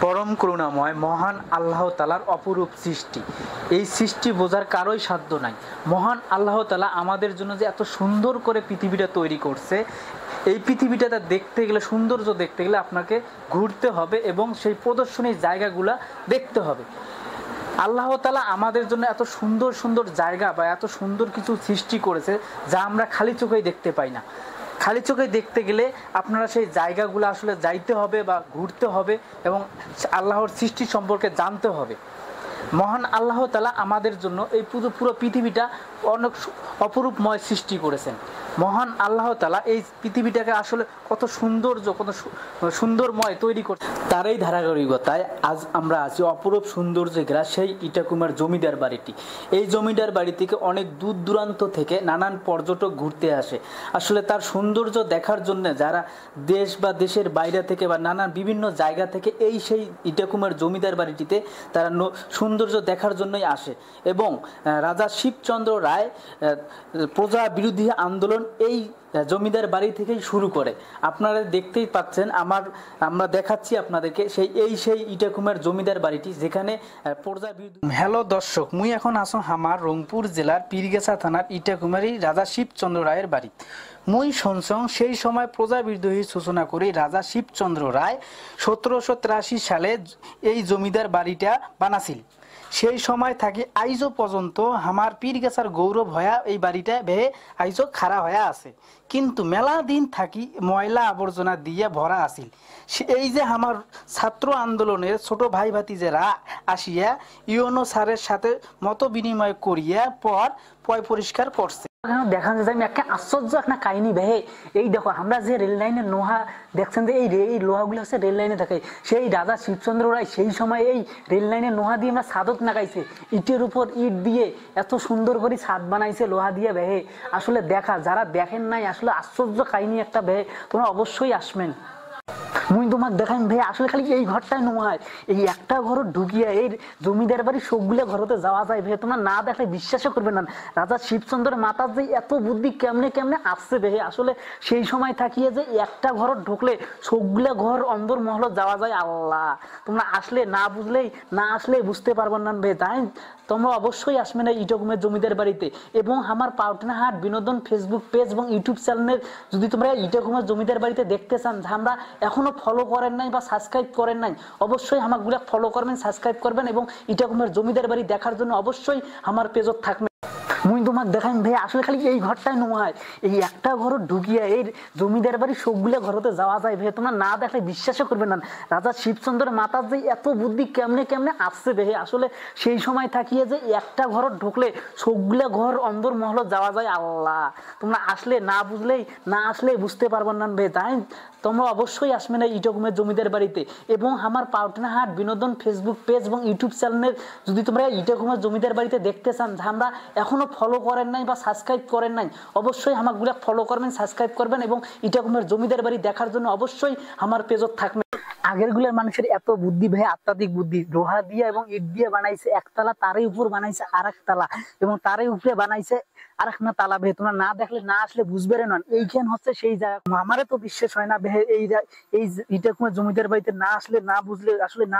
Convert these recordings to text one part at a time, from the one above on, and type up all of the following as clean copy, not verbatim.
পরম করুণাময় মহান আল্লাহ তাআলার অপরূপ সৃষ্টি। এই সৃষ্টি বোঝার কারোই সাধ্য নাই। মহান আল্লাহ তাআলা আমাদের জন্য যে এত সুন্দর করে পৃথিবীটা তৈরি করছে, এই পৃথিবীটা দেখতে গেলে, সৌন্দর্য দেখতে গেলে আপনাকে ঘুরতে হবে এবং সেই প্রদর্শনীর জায়গাগুলো দেখতে হবে। আল্লাহ তাআলা আমাদের জন্য এত সুন্দর সুন্দর জায়গা বা এত সুন্দর কিছু সৃষ্টি করেছে যা আমরা খালি চোখেই দেখতে পাই না। খালি চোখে দেখতে গেলে আপনারা সেই জায়গাগুলো আসলে যাইতে হবে বা ঘুরতে হবে এবং আল্লাহর সৃষ্টি সম্পর্কে জানতে হবে। মহান আল্লাহ তাআলা আমাদের জন্য এই পুরো পৃথিবীটা অনেক অপরূপময় সৃষ্টি করেছেন। মহান আল্লাহ তাআলা এই পৃথিবীটাকে আসলে কত সৌন্দর্য, কত সুন্দরময় তৈরি করছে, তারই ধারাবাহিকতায় আজ আমরা আছি অপরূপ সৌন্দর্যে ঘেরা সেই ইটাকুমার জমিদার বাড়িটি। এই জমিদার বাড়ি থেকে অনেক দূর দূরান্ত থেকে নানান পর্যটক ঘুরতে আসে। আসলে তার সৌন্দর্য দেখার জন্য যারা দেশ বা দেশের বাইরে থেকে বা নানান বিভিন্ন জায়গা থেকে সেই ইটাকুমার জমিদার বাড়িটিতে তারা সৌন্দর্য দেখার জন্যই আসে। এবং রাজা শিবচন্দ্র রায় প্রজা বিরোধী আন্দোলন এই জমিদার বাড়ি থেকেই শুরু করে। আপনারা দেখতেই পাচ্ছেন, আমরা দেখাচ্ছি আপনাদেরকে সেই ইটাকুমার জমিদার বাড়িটি, যেখানে প্রজা বিরোধী। হ্যালো দর্শক, মুই এখন আসো আমার রংপুর জেলার পীরগাছা থানার ইটাকুমারী রাজা শিবচন্দ্র রায়ের বাড়ি। মুই শুনছং সেই সময় প্রজা বিদ্রোহী সূচনা করে রাজা শিবচন্দ্র রায় 1783 সালে এই জমিদার বাড়িটা বানাছিল। সেই সময় থাকি আইজও পর্যন্ত আমার পীরগাছার গৌরব হয়া এই বাড়িটা বেহে আইজও খাড়া হয়ে আছে। কিন্তু মেলা দিন থাকি ময়লা আবর্জনা দিয়ে ভরা আছিল। এই যে আমার ছাত্র আন্দোলনের ছোট ভাই ভাতিজেরা আসিয়া ইউনো স্যারের সাথে মত বিনিময় করিয়া পয় পরিষ্কার করছে। দেখা যায় আমি একটা আশ্চর্য একটা কাহিনী ভাই। এই দেখো, আমরা যে রেল লাইনের লোহা দেখছেন, যে এই লোহাগুলো হচ্ছে রেল লাইনে থাকে। সেই রাজা শিবচন্দ্র রায় সেই সময় এই রেল লাইনের লোহা দিয়ে আমরা ছাদত লাগাইছে, ইটের উপর ইট দিয়ে এত সুন্দর করে ছাদ বানাইছে লোহা দিয়ে ভাই। আসলে যারা দেখেন নাই, আসলে আশ্চর্য কাহিনী একটা ভাই, তোমরা অবশ্যই আসবেন। মুই তোমাকে দেখাই ভাই, আসলে খালি এই ঘরটাই নয়, এই একটা ঘর ঢুকিয়া এই জমিদার বাড়ি সবগুলো ঘরতে যাওয়া যায় ভাই। তোমরা না দেখলে বিশ্বাসও করবে না, রাজা শিবচন্দ্রের মাথার যে এত বুদ্ধি কেমনে কেমনে আসছে ভাই। আসলে সেই সময় থাকিয়ে যে একটা ঘর ঢুকলে সবগুলা ঘর অন্দর মহলত যাওয়া যায়। আল্লাহ, তোমরা আসলে না আসলে বুঝতে পারবেন না ভাই। তাই তোমরা অবশ্যই আসবে না ইটাকুমার জমিদার বাড়িতে। এবং আমার পাউটনাহাট বিনোদন ফেসবুক পেজ এবং ইউটিউব চ্যানেলের যদি তোমরা ইটাকুমার জমিদার বাড়িতে দেখতে চান, আমরা এখনো ফলো করেন নাই বা সাবস্ক্রাইব করেন নাই, অবশ্যই আমাগুলা ফলো করবেন, সাবস্ক্রাইব করবেন এবং ইটাকুমার জমিদার বাড়ি দেখার জন্য অবশ্যই আমার পেজত থাকবেন। মুই তোমাকে দেখাই ভাই, আসলে খালি এই ঘরটাই নয়, এই একটা ঘর ঢুকিয়া এই জমিদার বাড়ি সবগুলো ঘরতে যাওয়া যায় ভাই। তোমরা না দেখলে বিশ্বাসও করবে না, রাজা শিবচন্দ্রের মাথার যে এত বুদ্ধি কেমনে কেমনে আসছে ভাই। আসলে সেই সময় থাকিয়ে যে একটা ঘর ঢুকলে সবগুলো ঘর অন্দর মহলত যাওয়া যায়। আল্লাহ, তোমরা না আসলে বুঝতে পারবেন না ভাই। তাই তোমরা অবশ্যই আসবে না ইটাকুমার জমিদার বাড়িতে। এবং আমার পাউটনাহাট বিনোদন ফেসবুক পেজ এবং ইউটিউব চ্যানেলের যদি তোমরা ইটাকুমার জমিদার বাড়িতে দেখতে চান, আমরা এখনো ফলো করেন নাই বা সাবস্ক্রাইব করেন নাই, অবশ্যই আমাগুলা ফলো করবেন, সাবস্ক্রাইব করবেন এবং ইটাকুমার জমিদার বাড়ি দেখার জন্য অবশ্যই আমার পেজত থাকবেন। আগের গুলার মানুষের এত বুদ্ধি ভাই, আত্মাধিক বুদ্ধি। লোহা দিয়ে এবং ইট দিয়ে বানাইছে একতলা, তারই উপর বানাইছে আরেক তালা এবং তারই উপরে বানাইছে আরেক না তালা ভাই। তোমরা না দেখলে না আসলে বুঝবে না, এইখান হচ্ছে সেই জায়গা। আমারে তো বিশ্বাস হয় না ভাই, এই ইটাকুমার জমিদার বাড়িতে না আসলে না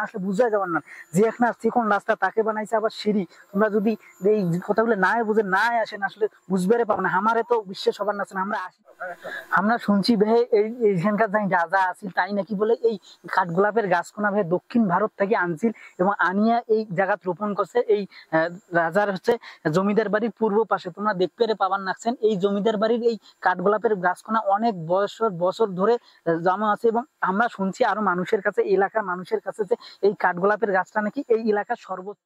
আসলে বুঝা যাবার না। যে একটা চিকন রাস্তা তাকে বানাইছে আবার সিঁড়ি। তোমরা যদি এই কথাগুলো না বুঝে না আসেন, আসলে বুঝবে পাবো না। আমারে তো বিশ্বাস হবার না। আমরা শুনছি ভাই এইখানকার রাজা আছিল, তাই নাকি বলে এই কাঠগোলাপের গাছকোনা ভাই দক্ষিণ ভারত থেকে আনছিল এবং আনিয়া এই জায়গা রোপণ করছে। এই রাজার হচ্ছে জমিদার বাড়ির পূর্ব পাশে। তোমরা দেখতে পাবার নাকছেন এই জমিদার বাড়ির এই কাঠগোলাপের গাছকোনা অনেক বছর ধরে জমা আছে। এবং আমরা শুনছি আরো মানুষের কাছে, এলাকার মানুষের কাছে, যে এই কাঠগোলাপের গাছটা নাকি এই এলাকার সর্বোচ্চ